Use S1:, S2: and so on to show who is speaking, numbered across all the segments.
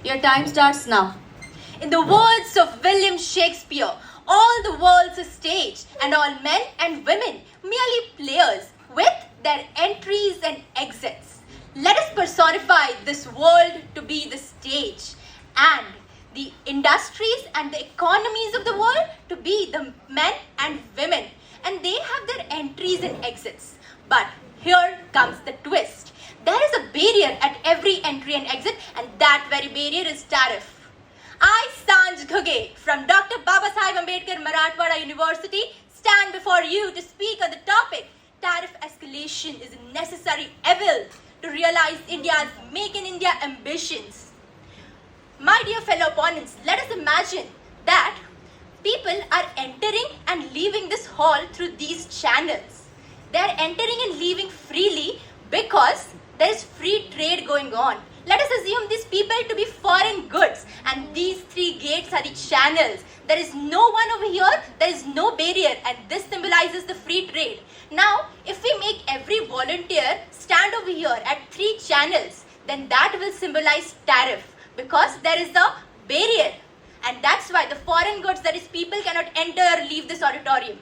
S1: Your time starts now. In the words of William Shakespeare, all the world's a stage, and all men and women merely players with their entries and exits. Let us personify this world to be the stage, and the industries and the economies of the world to be the men and women, and they have their entries and exits. But here comes the twist. There is a barrier at every entry and exit, and that very barrier is tariff. I, Sanj Ghugge, from Dr. Babasaheb Ambedkar Marathwada University, stand before you to speak on the topic. Tariff escalation is a necessary evil to realize India's Make in India ambitions. My dear fellow opponents, let us imagine that people are entering and leaving this hall through these channels. They are entering and leaving freely because there is free trade going on. Let us assume these people to be foreign goods, and these three gates are the channels. There is no one over here, there is no barrier, and this symbolizes the free trade. Now, if we make every volunteer stand over here at three channels, then that will symbolize tariff because there is a barrier, and that's why the foreign goods, that is, people cannot enter or leave this auditorium.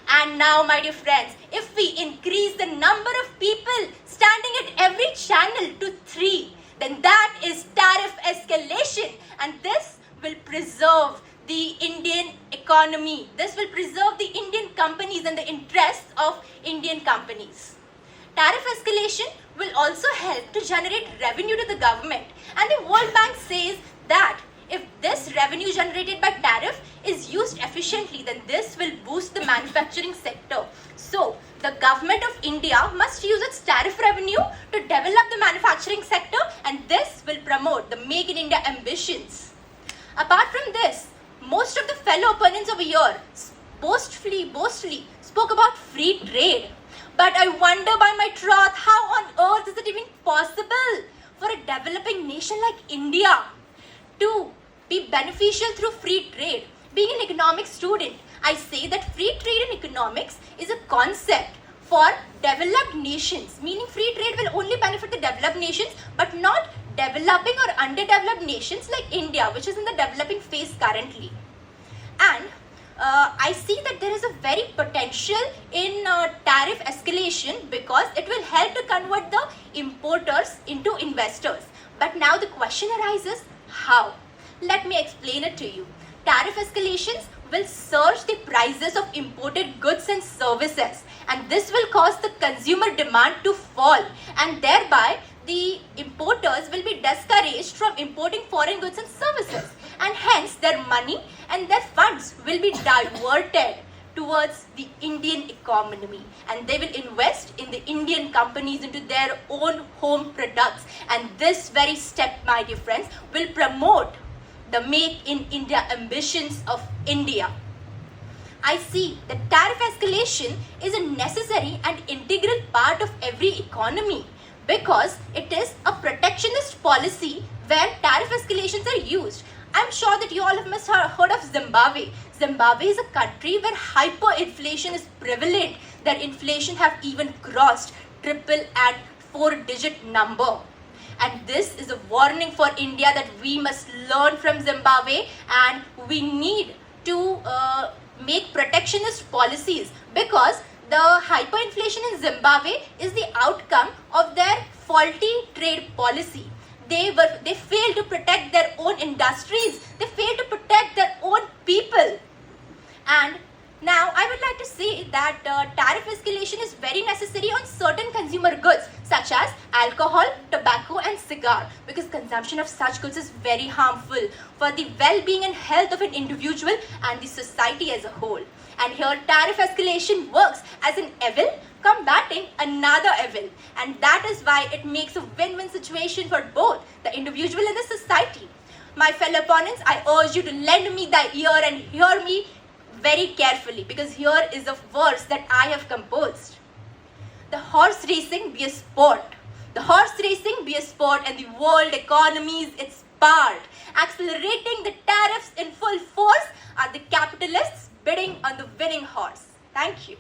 S1: And now, my dear friends, if we increase the number of people standing at every channel to 3, then that is tariff escalation, and this will preserve the Indian economy. This will preserve the Indian companies and the interests of Indian companies. Tariff escalation will also help to generate revenue to the government, and the World Bank says that if this revenue generated by tariff is used efficiently, then this will boost the manufacturing sector. So, the government of India must use its tariff revenue to develop the manufacturing sector, and this will promote the Make in India ambitions. Apart from this, most of the fellow opponents over here boastfully spoke about free trade. But I wonder by my troth, how on earth is it even possible for a developing nation like India to be beneficial through free trade? Being an economics student, I say that free trade in economics is a concept for developed nations, meaning free trade will only benefit the developed nations but not developing or underdeveloped nations like India, which is in the developing phase currently. And I see that there is a very potential in tariff escalation because it will help to convert the importers into investors. But now the question arises, how? Let me explain it to you. Tariff escalations will surge the prices of imported goods and services, and this will cause the consumer demand to fall, and thereby the importers will be discouraged from importing foreign goods and services, and hence their money and their funds will be diverted towards the Indian economy, and they will invest in the Indian companies into their own home products, and this very step, my dear friends, will promote the Make in India ambitions of India. I see that tariff escalation is a necessary and integral part of every economy because it is a protectionist policy where tariff escalations are used. I'm sure that you all have must have heard of Zimbabwe. Zimbabwe is a country where hyperinflation is prevalent. Their inflation have even crossed triple and 4-digit number. And this is a warning for India that we must learn from Zimbabwe, and we need to make protectionist policies because the hyperinflation in Zimbabwe is the outcome of their faulty trade policy. They failed to protect their own industries. They failed to protect their own people. And now I would like to say that tariff escalation is very necessary on certain consumer goods such as alcohol, tobacco and cigar, because consumption of such goods is very harmful for the well-being and health of an individual and the society as a whole. And here tariff escalation works as an evil combating another evil, and that is why it makes a win-win situation for both the individual and the society. My fellow opponents, I urge you to lend me the ear and hear me very carefully, because here is a verse that I have composed. The horse racing be a sport. The horse racing be a sport, and the world economy is its part. Accelerating the tariffs in full force are the capitalists bidding on the winning horse. Thank you.